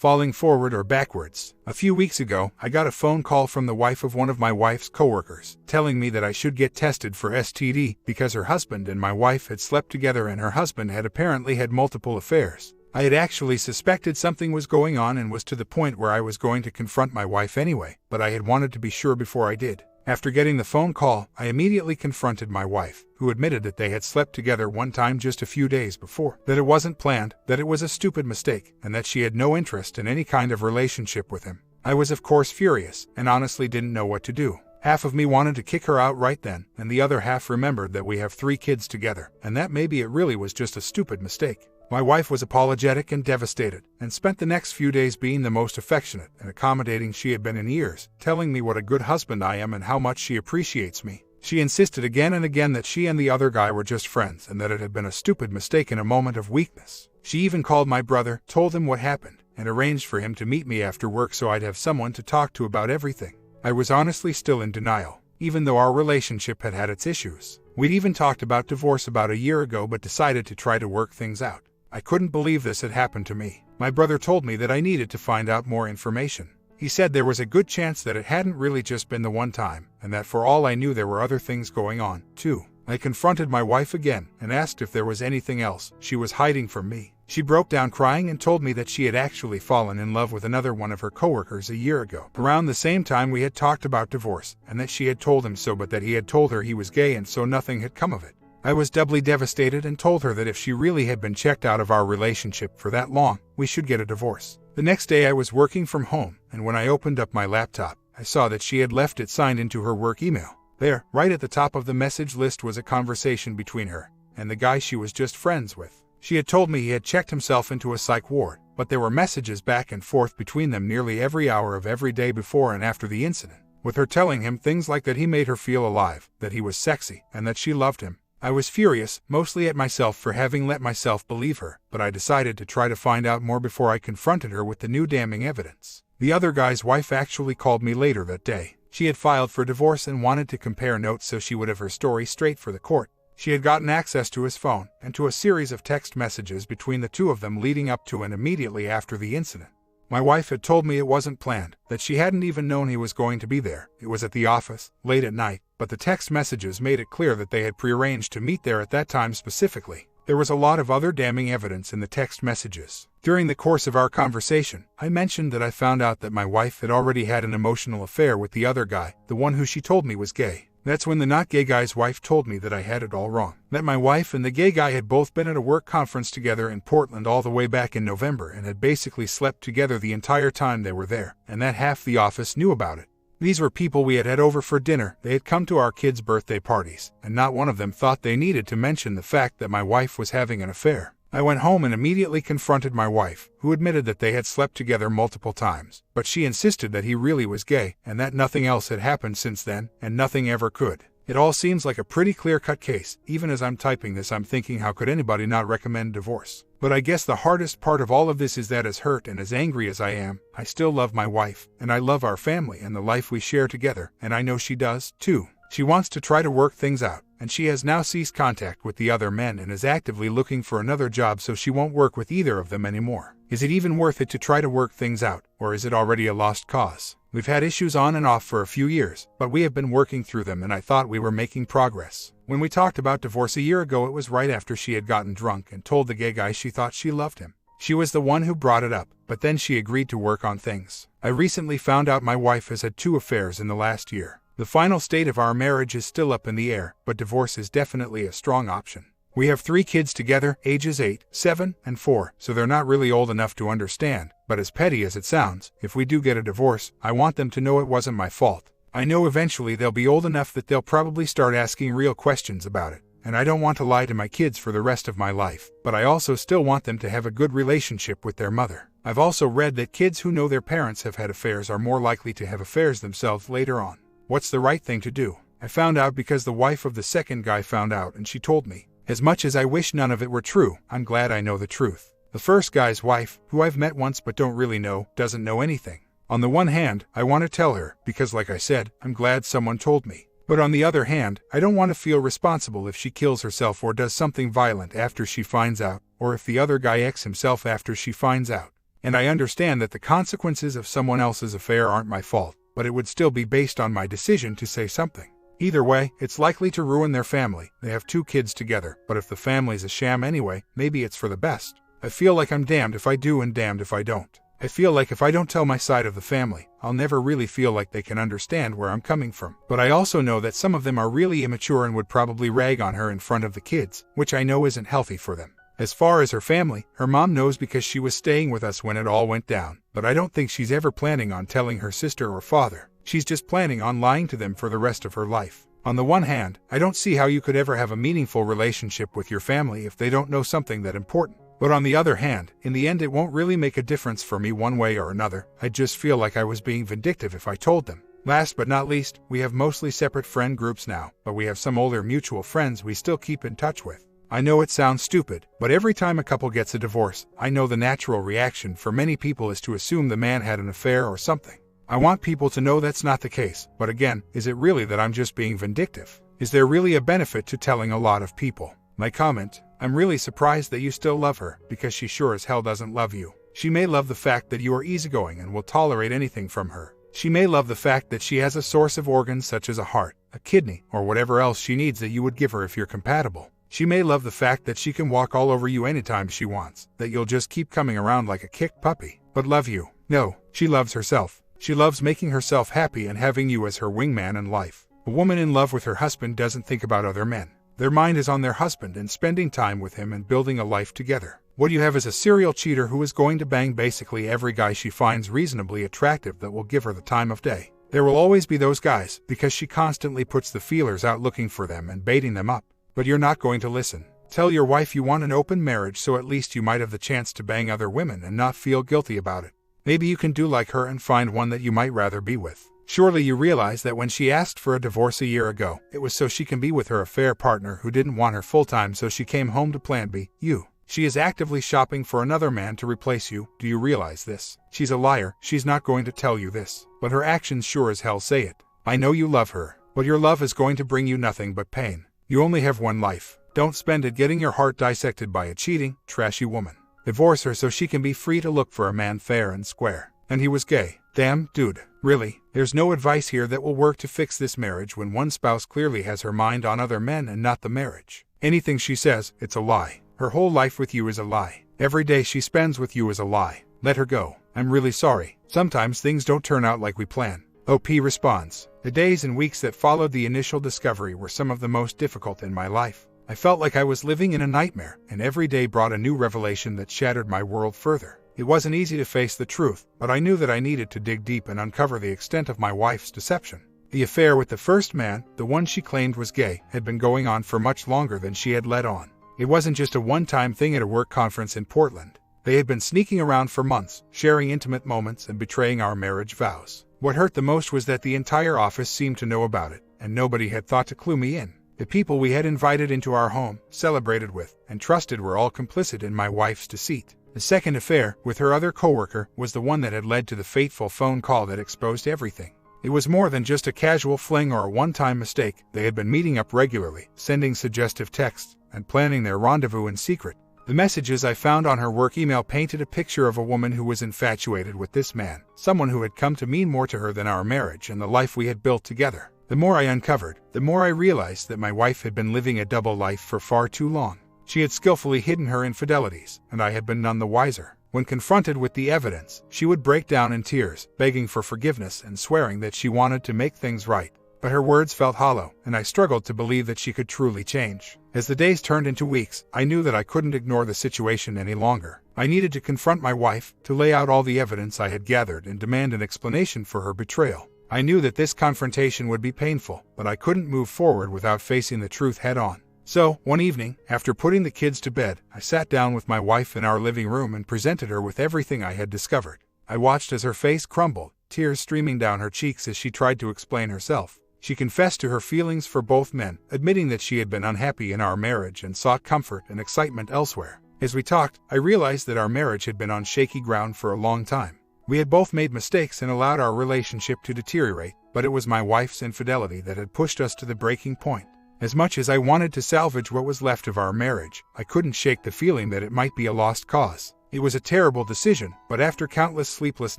falling forward or backwards. A few weeks ago, I got a phone call from the wife of one of my wife's coworkers, telling me that I should get tested for STD because her husband and my wife had slept together and her husband had apparently had multiple affairs. I had actually suspected something was going on and was to the point where I was going to confront my wife anyway, but I had wanted to be sure before I did. After getting the phone call, I immediately confronted my wife, who admitted that they had slept together one time just a few days before, that it wasn't planned, that it was a stupid mistake, and that she had no interest in any kind of relationship with him. I was of course furious, and honestly didn't know what to do. Half of me wanted to kick her out right then, and the other half remembered that we have 3 kids together, and that maybe it really was just a stupid mistake. My wife was apologetic and devastated, and spent the next few days being the most affectionate and accommodating she had been in years, telling me what a good husband I am and how much she appreciates me. She insisted again and again that she and the other guy were just friends and that it had been a stupid mistake in a moment of weakness. She even called my brother, told him what happened, and arranged for him to meet me after work so I'd have someone to talk to about everything. I was honestly still in denial, even though our relationship had had its issues. We'd even talked about divorce about a year ago but decided to try to work things out. I couldn't believe this had happened to me. My brother told me that I needed to find out more information. He said there was a good chance that it hadn't really just been the one time, and that for all I knew there were other things going on, too. I confronted my wife again and asked if there was anything else she was hiding from me. She broke down crying and told me that she had actually fallen in love with another one of her coworkers a year ago, around the same time we had talked about divorce, and that she had told him so but that he had told her he was gay and so nothing had come of it. I was doubly devastated and told her that if she really had been checked out of our relationship for that long, we should get a divorce. The next day I was working from home, and when I opened up my laptop, I saw that she had left it signed into her work email. There, right at the top of the message list, was a conversation between her and the guy she was just friends with. She had told me he had checked himself into a psych ward, but there were messages back and forth between them nearly every hour of every day before and after the incident, with her telling him things like that he made her feel alive, that he was sexy, and that she loved him. I was furious, mostly at myself for having let myself believe her, but I decided to try to find out more before I confronted her with the new damning evidence. The other guy's wife actually called me later that day. She had filed for divorce and wanted to compare notes so she would have her story straight for the court. She had gotten access to his phone and to a series of text messages between the two of them leading up to and immediately after the incident. My wife had told me it wasn't planned, that she hadn't even known he was going to be there. It was at the office, late at night, but the text messages made it clear that they had prearranged to meet there at that time specifically. There was a lot of other damning evidence in the text messages. During the course of our conversation, I mentioned that I found out that my wife had already had an emotional affair with the other guy, the one who she told me was gay. That's when the not gay guy's wife told me that I had it all wrong. That my wife and the gay guy had both been at a work conference together in Portland all the way back in November and had basically slept together the entire time they were there, and that half the office knew about it. These were people we had had over for dinner. They had come to our kids' birthday parties, and not one of them thought they needed to mention the fact that my wife was having an affair. I went home and immediately confronted my wife, who admitted that they had slept together multiple times, but she insisted that he really was gay, and that nothing else had happened since then, and nothing ever could. It all seems like a pretty clear-cut case. Even as I'm typing this, I'm thinking, how could anybody not recommend divorce? But I guess the hardest part of all of this is that as hurt and as angry as I am, I still love my wife, and I love our family and the life we share together, and I know she does, too. She wants to try to work things out, and she has now ceased contact with the other men and is actively looking for another job so she won't work with either of them anymore. Is it even worth it to try to work things out, or is it already a lost cause? We've had issues on and off for a few years, but we have been working through them and I thought we were making progress. When we talked about divorce a year ago, it was right after she had gotten drunk and told the gay guy she thought she loved him. She was the one who brought it up, but then she agreed to work on things. I recently found out my wife has had 2 affairs in the last year. The final state of our marriage is still up in the air, but divorce is definitely a strong option. We have 3 kids together, ages 8, 7, and 4, so they're not really old enough to understand, but as petty as it sounds, if we do get a divorce, I want them to know it wasn't my fault. I know eventually they'll be old enough that they'll probably start asking real questions about it, and I don't want to lie to my kids for the rest of my life, but I also still want them to have a good relationship with their mother. I've also read that kids who know their parents have had affairs are more likely to have affairs themselves later on. What's the right thing to do? I found out because the wife of the second guy found out and she told me. As much as I wish none of it were true, I'm glad I know the truth. The first guy's wife, who I've met once but don't really know, doesn't know anything. On the one hand, I want to tell her, because like I said, I'm glad someone told me. But on the other hand, I don't want to feel responsible if she kills herself or does something violent after she finds out, or if the other guy X himself after she finds out. And I understand that the consequences of someone else's affair aren't my fault, but it would still be based on my decision to say something. Either way, it's likely to ruin their family. They have 2 kids together, but if the family's a sham anyway, maybe it's for the best. I feel like I'm damned if I do and damned if I don't. I feel like if I don't tell my side of the family, I'll never really feel like they can understand where I'm coming from. But I also know that some of them are really immature and would probably rag on her in front of the kids, which I know isn't healthy for them. As far as her family, her mom knows because she was staying with us when it all went down, but I don't think she's ever planning on telling her sister or father. She's just planning on lying to them for the rest of her life. On the one hand, I don't see how you could ever have a meaningful relationship with your family if they don't know something that important. But on the other hand, in the end it won't really make a difference for me one way or another. I just feel like I was being vindictive if I told them. Last but not least, we have mostly separate friend groups now, but we have some older mutual friends we still keep in touch with. I know it sounds stupid, but every time a couple gets a divorce, I know the natural reaction for many people is to assume the man had an affair or something. I want people to know that's not the case, but again, is it really that I'm just being vindictive? Is there really a benefit to telling a lot of people? My comment: I'm really surprised that you still love her, because she sure as hell doesn't love you. She may love the fact that you are easygoing and will tolerate anything from her. She may love the fact that she has a source of organs such as a heart, a kidney, or whatever else she needs that you would give her if you're compatible. She may love the fact that she can walk all over you anytime she wants, that you'll just keep coming around like a kicked puppy. But love you? No, she loves herself. She loves making herself happy and having you as her wingman in life. A woman in love with her husband doesn't think about other men. Their mind is on their husband and spending time with him and building a life together. What you have is a serial cheater who is going to bang basically every guy she finds reasonably attractive that will give her the time of day. There will always be those guys, because she constantly puts the feelers out looking for them and baiting them up. But you're not going to listen. Tell your wife you want an open marriage so at least you might have the chance to bang other women and not feel guilty about it. Maybe you can do like her and find one that you might rather be with. Surely you realize that when she asked for a divorce a year ago, it was so she can be with her affair partner who didn't want her full-time, so she came home to plan B, you. She is actively shopping for another man to replace you. Do you realize this? She's a liar. She's not going to tell you this, but her actions sure as hell say it. I know you love her, but your love is going to bring you nothing but pain. You only have one life. Don't spend it getting your heart dissected by a cheating, trashy woman. Divorce her so she can be free to look for a man fair and square. And he was gay. Damn, dude. Really? There's no advice here that will work to fix this marriage when one spouse clearly has her mind on other men and not the marriage. Anything she says, it's a lie. Her whole life with you is a lie. Every day she spends with you is a lie. Let her go. I'm really sorry. Sometimes things don't turn out like we plan. OP responds. The days and weeks that followed the initial discovery were some of the most difficult in my life. I felt like I was living in a nightmare, and every day brought a new revelation that shattered my world further. It wasn't easy to face the truth, but I knew that I needed to dig deep and uncover the extent of my wife's deception. The affair with the first man, the one she claimed was gay, had been going on for much longer than she had let on. It wasn't just a one-time thing at a work conference in Portland. They had been sneaking around for months, sharing intimate moments and betraying our marriage vows. What hurt the most was that the entire office seemed to know about it, and nobody had thought to clue me in. The people we had invited into our home, celebrated with, and trusted were all complicit in my wife's deceit. The second affair, with her other coworker, was the one that had led to the fateful phone call that exposed everything. It was more than just a casual fling or a one-time mistake. They had been meeting up regularly, sending suggestive texts, and planning their rendezvous in secret. The messages I found on her work email painted a picture of a woman who was infatuated with this man, someone who had come to mean more to her than our marriage and the life we had built together. The more I uncovered, the more I realized that my wife had been living a double life for far too long. She had skillfully hidden her infidelities, and I had been none the wiser. When confronted with the evidence, she would break down in tears, begging for forgiveness and swearing that she wanted to make things right. But her words felt hollow, and I struggled to believe that she could truly change. As the days turned into weeks, I knew that I couldn't ignore the situation any longer. I needed to confront my wife, to lay out all the evidence I had gathered and demand an explanation for her betrayal. I knew that this confrontation would be painful, but I couldn't move forward without facing the truth head-on. So, one evening, after putting the kids to bed, I sat down with my wife in our living room and presented her with everything I had discovered. I watched as her face crumbled, tears streaming down her cheeks as she tried to explain herself. She confessed to her feelings for both men, admitting that she had been unhappy in our marriage and sought comfort and excitement elsewhere. As we talked, I realized that our marriage had been on shaky ground for a long time. We had both made mistakes and allowed our relationship to deteriorate, but it was my wife's infidelity that had pushed us to the breaking point. As much as I wanted to salvage what was left of our marriage, I couldn't shake the feeling that it might be a lost cause. It was a terrible decision, but after countless sleepless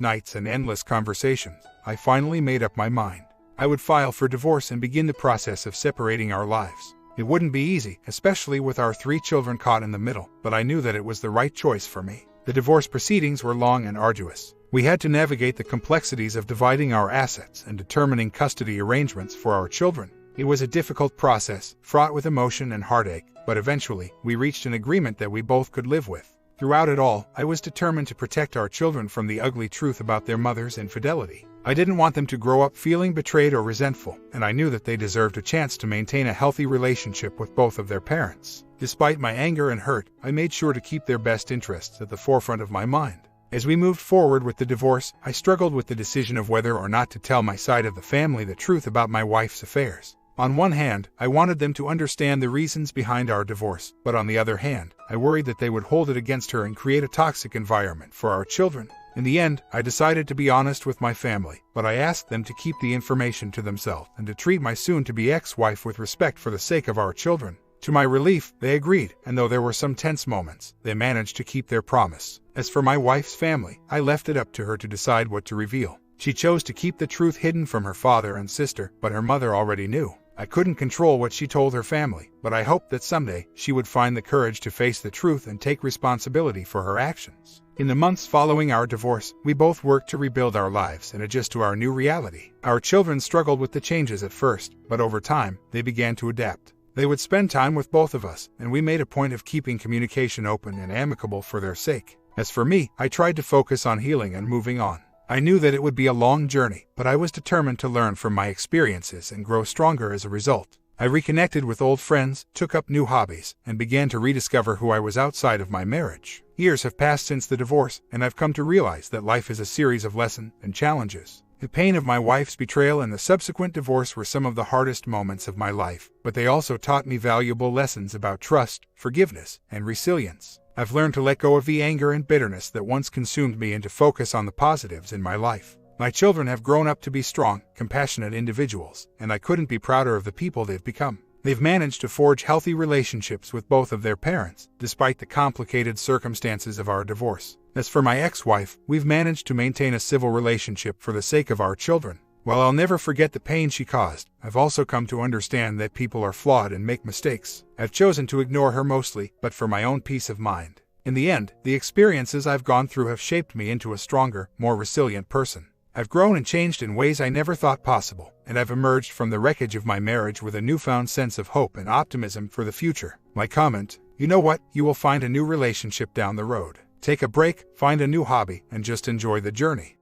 nights and endless conversations, I finally made up my mind. I would file for divorce and begin the process of separating our lives. It wouldn't be easy, especially with our 3 children caught in the middle, but I knew that it was the right choice for me. The divorce proceedings were long and arduous. We had to navigate the complexities of dividing our assets and determining custody arrangements for our children. It was a difficult process, fraught with emotion and heartache, but eventually, we reached an agreement that we both could live with. Throughout it all, I was determined to protect our children from the ugly truth about their mother's infidelity. I didn't want them to grow up feeling betrayed or resentful, and I knew that they deserved a chance to maintain a healthy relationship with both of their parents. Despite my anger and hurt, I made sure to keep their best interests at the forefront of my mind. As we moved forward with the divorce, I struggled with the decision of whether or not to tell my side of the family the truth about my wife's affairs. On one hand, I wanted them to understand the reasons behind our divorce, but on the other hand, I worried that they would hold it against her and create a toxic environment for our children. In the end, I decided to be honest with my family, but I asked them to keep the information to themselves and to treat my soon-to-be ex-wife with respect for the sake of our children. To my relief, they agreed, and though there were some tense moments, they managed to keep their promise. As for my wife's family, I left it up to her to decide what to reveal. She chose to keep the truth hidden from her father and sister, but her mother already knew. I couldn't control what she told her family, but I hoped that someday she would find the courage to face the truth and take responsibility for her actions. In the months following our divorce, we both worked to rebuild our lives and adjust to our new reality. Our children struggled with the changes at first, but over time, they began to adapt. They would spend time with both of us, and we made a point of keeping communication open and amicable for their sake. As for me, I tried to focus on healing and moving on. I knew that it would be a long journey, but I was determined to learn from my experiences and grow stronger as a result. I reconnected with old friends, took up new hobbies, and began to rediscover who I was outside of my marriage. Years have passed since the divorce, and I've come to realize that life is a series of lessons and challenges. The pain of my wife's betrayal and the subsequent divorce were some of the hardest moments of my life, but they also taught me valuable lessons about trust, forgiveness, and resilience. I've learned to let go of the anger and bitterness that once consumed me and to focus on the positives in my life. My children have grown up to be strong, compassionate individuals, and I couldn't be prouder of the people they've become. They've managed to forge healthy relationships with both of their parents, despite the complicated circumstances of our divorce. As for my ex-wife, we've managed to maintain a civil relationship for the sake of our children. While I'll never forget the pain she caused, I've also come to understand that people are flawed and make mistakes. I've chosen to ignore her mostly, but for my own peace of mind. In the end, the experiences I've gone through have shaped me into a stronger, more resilient person. I've grown and changed in ways I never thought possible, and I've emerged from the wreckage of my marriage with a newfound sense of hope and optimism for the future. My comment: you know what? You will find a new relationship down the road. Take a break, find a new hobby, and just enjoy the journey.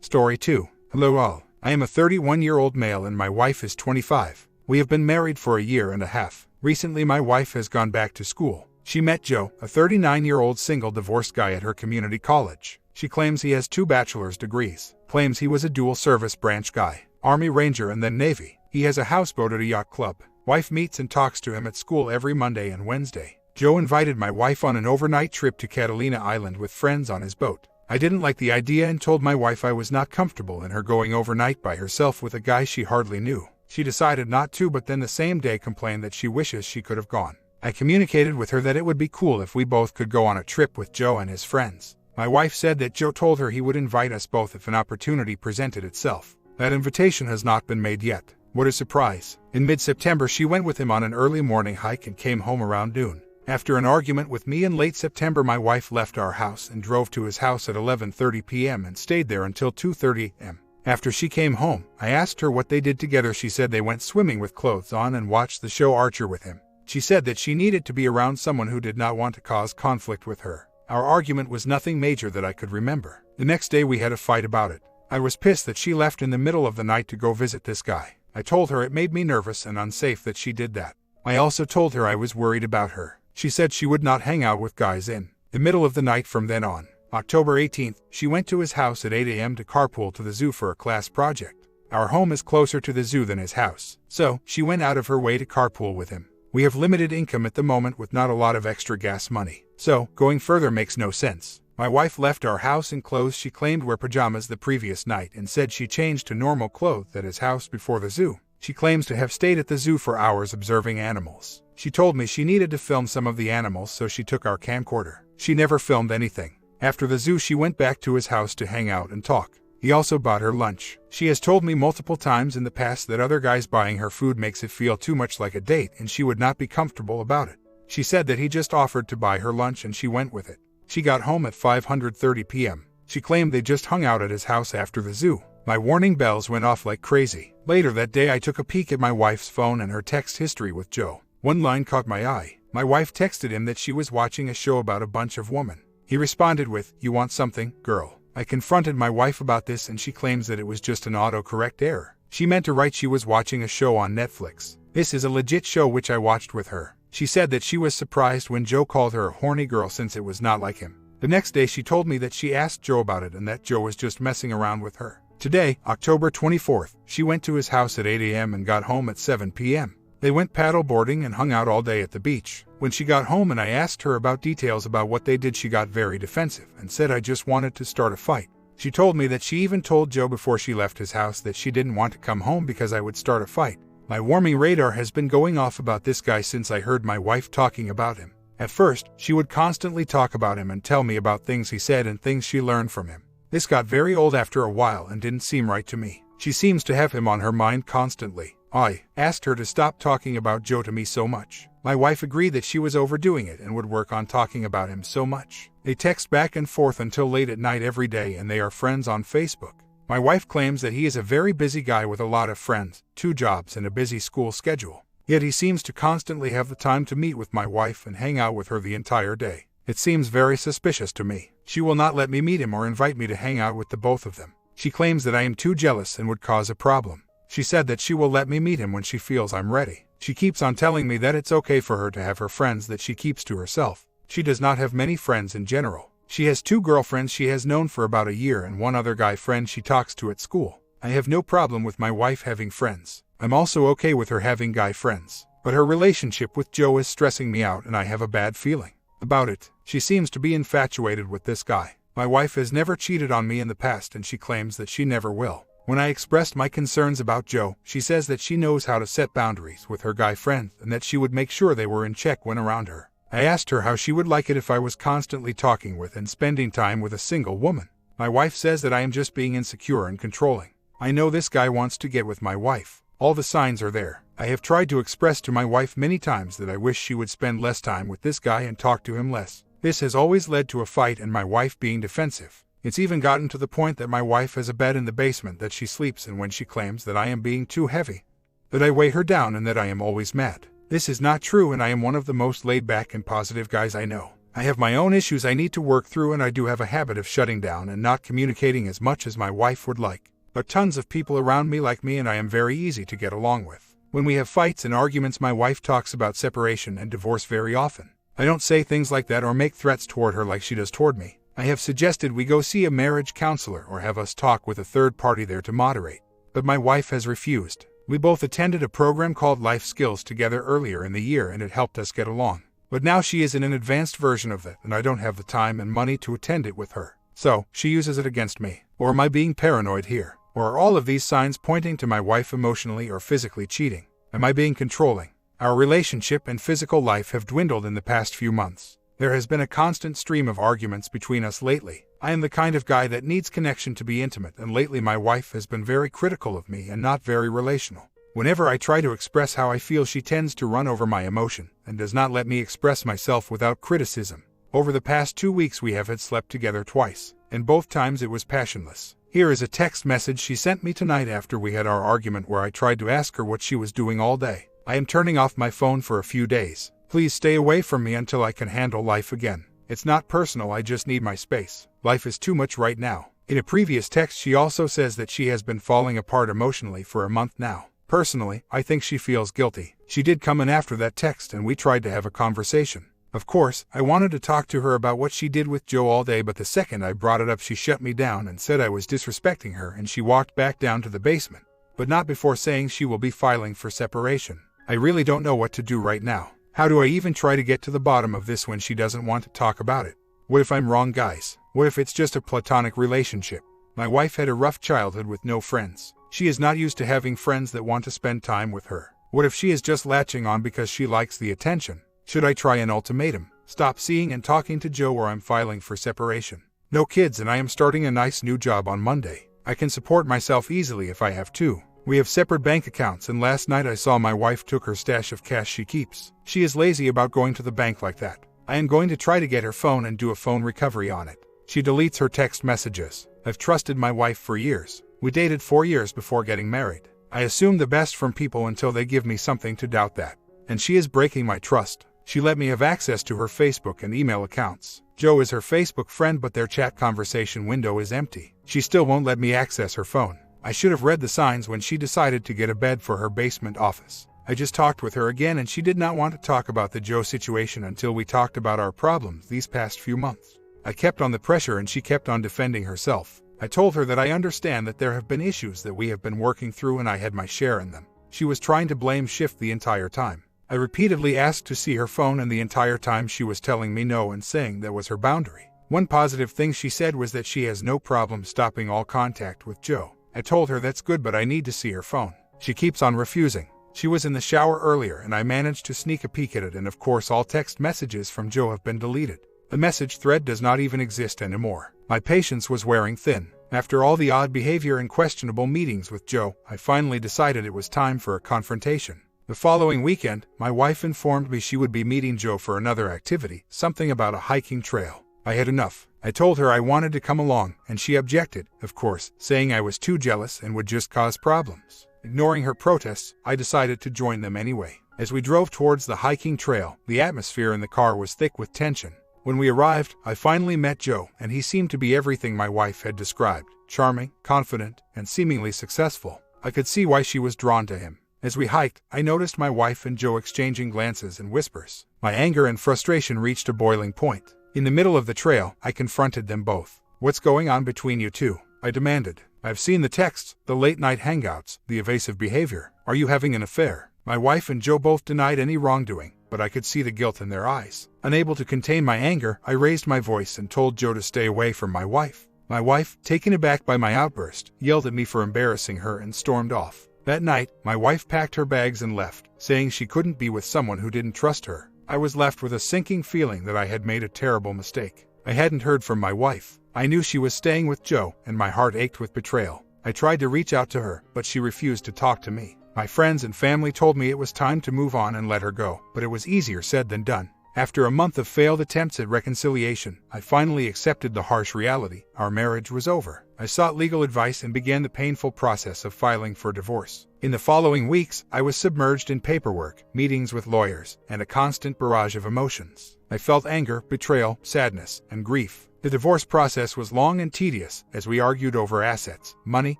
Story 2. Hello all. I am a 31-year-old male and my wife is 25. We have been married for a year and a half. Recently my wife has gone back to school. She met Joe, a 39-year-old single divorced guy at her community college. She claims he has 2 bachelor's degrees, claims he was a dual service branch guy, Army Ranger and then Navy. He has a houseboat at a yacht club. Wife meets and talks to him at school every Monday and Wednesday. Joe invited my wife on an overnight trip to Catalina Island with friends on his boat. I didn't like the idea and told my wife I was not comfortable in her going overnight by herself with a guy she hardly knew. She decided not to, but then the same day complained that she wishes she could have gone. I communicated with her that it would be cool if we both could go on a trip with Joe and his friends. My wife said that Joe told her he would invite us both if an opportunity presented itself. That invitation has not been made yet. What a surprise. In mid-September she went with him on an early morning hike and came home around noon. After an argument with me in late September, my wife left our house and drove to his house at 11:30 p.m. and stayed there until 2:30 a.m. After she came home, I asked her what they did together. She said they went swimming with clothes on and watched the show Archer with him. She said that she needed to be around someone who did not want to cause conflict with her. Our argument was nothing major that I could remember. The next day we had a fight about it. I was pissed that she left in the middle of the night to go visit this guy. I told her it made me nervous and unsafe that she did that. I also told her I was worried about her. She said she would not hang out with guys in the middle of the night from then on. October 18th, she went to his house at 8 a.m. to carpool to the zoo for a class project. Our home is closer to the zoo than his house, so she went out of her way to carpool with him. We have limited income at the moment with not a lot of extra gas money, so going further makes no sense. My wife left our house in clothes she claimed were pajamas the previous night and said she changed to normal clothes at his house before the zoo. She claims to have stayed at the zoo for hours observing animals. She told me she needed to film some of the animals, so she took our camcorder. She never filmed anything. After the zoo, she went back to his house to hang out and talk. He also bought her lunch. She has told me multiple times in the past that other guys buying her food makes it feel too much like a date and she would not be comfortable about it. She said that he just offered to buy her lunch and she went with it. She got home at 5:30 p.m. She claimed they just hung out at his house after the zoo. My warning bells went off like crazy. Later that day, I took a peek at my wife's phone and her text history with Joe. One line caught my eye. My wife texted him that she was watching a show about a bunch of women. He responded with, "You want something, girl?" I confronted my wife about this and she claims that it was just an autocorrect error. She meant to write she was watching a show on Netflix. This is a legit show which I watched with her. She said that she was surprised when Joe called her a horny girl since it was not like him. The next day she told me that she asked Joe about it and that Joe was just messing around with her. Today, October 24th, she went to his house at 8 a.m. and got home at 7 p.m. They went paddleboarding and hung out all day at the beach. When she got home and I asked her about details about what they did, she got very defensive and said I just wanted to start a fight. She told me that she even told Joe before she left his house that she didn't want to come home because I would start a fight. My warning radar has been going off about this guy since I heard my wife talking about him. At first, she would constantly talk about him and tell me about things he said and things she learned from him. This got very old after a while and didn't seem right to me. She seems to have him on her mind constantly. I asked her to stop talking about Joe to me so much. My wife agreed that she was overdoing it and would work on talking about him so much. They text back and forth until late at night every day and they are friends on Facebook. My wife claims that he is a very busy guy with a lot of friends, 2 jobs and a busy school schedule. Yet he seems to constantly have the time to meet with my wife and hang out with her the entire day. It seems very suspicious to me. She will not let me meet him or invite me to hang out with the both of them. She claims that I am too jealous and would cause a problem. She said that she will let me meet him when she feels I'm ready. She keeps on telling me that it's okay for her to have her friends that she keeps to herself. She does not have many friends in general. She has 2 girlfriends she has known for about a year and 1 other guy friend she talks to at school. I have no problem with my wife having friends. I'm also okay with her having guy friends. But her relationship with Joe is stressing me out and I have a bad feeling about it. She seems to be infatuated with this guy. My wife has never cheated on me in the past and she claims that she never will. When I expressed my concerns about Joe, she says that she knows how to set boundaries with her guy friends and that she would make sure they were in check when around her. I asked her how she would like it if I was constantly talking with and spending time with a single woman. My wife says that I am just being insecure and controlling. I know this guy wants to get with my wife. All the signs are there. I have tried to express to my wife many times that I wish she would spend less time with this guy and talk to him less. This has always led to a fight and my wife being defensive. It's even gotten to the point that my wife has a bed in the basement that she sleeps in when she claims that I am being too heavy, that I weigh her down and that I am always mad. This is not true and I am one of the most laid-back and positive guys I know. I have my own issues I need to work through and I do have a habit of shutting down and not communicating as much as my wife would like. But tons of people around me like me and I am very easy to get along with. When we have fights and arguments, my wife talks about separation and divorce very often. I don't say things like that or make threats toward her like she does toward me. I have suggested we go see a marriage counselor or have us talk with a third party there to moderate. But my wife has refused. We both attended a program called Life Skills together earlier in the year and it helped us get along. But now she is in an advanced version of that and I don't have the time and money to attend it with her. So, she uses it against me. Or am I being paranoid here? Or are all of these signs pointing to my wife emotionally or physically cheating? Am I being controlling? Our relationship and physical life have dwindled in the past few months. There has been a constant stream of arguments between us lately. I am the kind of guy that needs connection to be intimate and lately my wife has been very critical of me and not very relational. Whenever I try to express how I feel, she tends to run over my emotion and does not let me express myself without criticism. Over the past 2 weeks we have had slept together twice, and both times it was passionless. Here is a text message she sent me tonight after we had our argument where I tried to ask her what she was doing all day. I am turning off my phone for a few days. Please stay away from me until I can handle life again. It's not personal, I just need my space. Life is too much right now. In a previous text she also says that she has been falling apart emotionally for a month now. Personally, I think she feels guilty. She did come in after that text and we tried to have a conversation. Of course, I wanted to talk to her about what she did with Joe all day, but the second I brought it up she shut me down and said I was disrespecting her and she walked back down to the basement. But not before saying she will be filing for separation. I really don't know what to do right now. How do I even try to get to the bottom of this when she doesn't want to talk about it? What if I'm wrong, guys? What if it's just a platonic relationship? My wife had a rough childhood with no friends. She is not used to having friends that want to spend time with her. What if she is just latching on because she likes the attention? Should I try an ultimatum? Stop seeing and talking to Joe or I'm filing for separation. No kids and I am starting a nice new job on Monday. I can support myself easily if I have to. We have separate bank accounts and last night I saw my wife took her stash of cash she keeps. She is lazy about going to the bank like that. I am going to try to get her phone and do a phone recovery on it. She deletes her text messages. I've trusted my wife for years. We dated 4 years before getting married. I assume the best from people until they give me something to doubt that. And she is breaking my trust. She let me have access to her Facebook and email accounts. Joe is her Facebook friend but their chat conversation window is empty. She still won't let me access her phone. I should have read the signs when she decided to get a bed for her basement office. I just talked with her again and she did not want to talk about the Joe situation until we talked about our problems these past few months. I kept on the pressure and she kept on defending herself. I told her that I understand that there have been issues that we have been working through and I had my share in them. She was trying to blame shift the entire time. I repeatedly asked to see her phone and the entire time she was telling me no and saying that was her boundary. One positive thing she said was that she has no problem stopping all contact with Joe. I told her that's good but I need to see her phone. She keeps on refusing. She was in the shower earlier and I managed to sneak a peek at it and of course all text messages from Joe have been deleted. The message thread does not even exist anymore. My patience was wearing thin. After all the odd behavior and questionable meetings with Joe, I finally decided it was time for a confrontation. The following weekend, my wife informed me she would be meeting Joe for another activity, something about a hiking trail. I had enough. I told her I wanted to come along, and she objected, of course, saying I was too jealous and would just cause problems. Ignoring her protests, I decided to join them anyway. As we drove towards the hiking trail, the atmosphere in the car was thick with tension. When we arrived, I finally met Joe, and he seemed to be everything my wife had described: charming, confident, and seemingly successful. I could see why she was drawn to him. As we hiked, I noticed my wife and Joe exchanging glances and whispers. My anger and frustration reached a boiling point. In the middle of the trail, I confronted them both. "What's going on between you two?" I demanded. "I've seen the texts, the late-night hangouts, the evasive behavior. Are you having an affair?" My wife and Joe both denied any wrongdoing, but I could see the guilt in their eyes. Unable to contain my anger, I raised my voice and told Joe to stay away from my wife. My wife, taken aback by my outburst, yelled at me for embarrassing her and stormed off. That night, my wife packed her bags and left, saying she couldn't be with someone who didn't trust her. I was left with a sinking feeling that I had made a terrible mistake. I hadn't heard from my wife. I knew she was staying with Joe, and my heart ached with betrayal. I tried to reach out to her, but she refused to talk to me. My friends and family told me it was time to move on and let her go, but it was easier said than done. After a month of failed attempts at reconciliation, I finally accepted the harsh reality: our marriage was over. I sought legal advice and began the painful process of filing for divorce. In the following weeks, I was submerged in paperwork, meetings with lawyers, and a constant barrage of emotions. I felt anger, betrayal, sadness, and grief. The divorce process was long and tedious, as we argued over assets, money,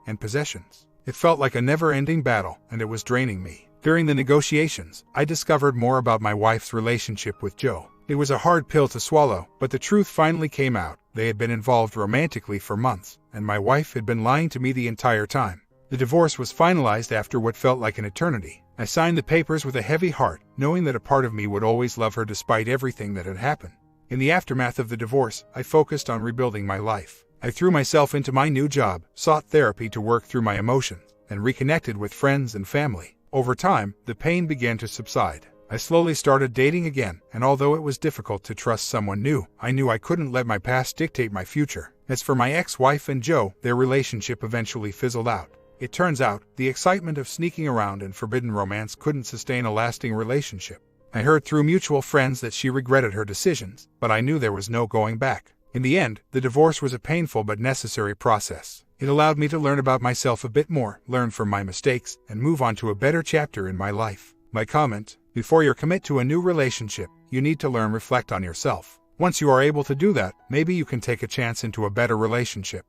and possessions. It felt like a never-ending battle, and it was draining me. During the negotiations, I discovered more about my wife's relationship with Joe. It was a hard pill to swallow, but the truth finally came out. They had been involved romantically for months, and my wife had been lying to me the entire time. The divorce was finalized after what felt like an eternity. I signed the papers with a heavy heart, knowing that a part of me would always love her despite everything that had happened. In the aftermath of the divorce, I focused on rebuilding my life. I threw myself into my new job, sought therapy to work through my emotions, and reconnected with friends and family. Over time, the pain began to subside. I slowly started dating again, and although it was difficult to trust someone new, I knew I couldn't let my past dictate my future. As for my ex-wife and Joe, their relationship eventually fizzled out. It turns out, the excitement of sneaking around and forbidden romance couldn't sustain a lasting relationship. I heard through mutual friends that she regretted her decisions, but I knew there was no going back. In the end, the divorce was a painful but necessary process. It allowed me to learn about myself a bit more, learn from my mistakes, and move on to a better chapter in my life. My comment: before you commit to a new relationship, you need to reflect on yourself. Once you are able to do that, maybe you can take a chance into a better relationship.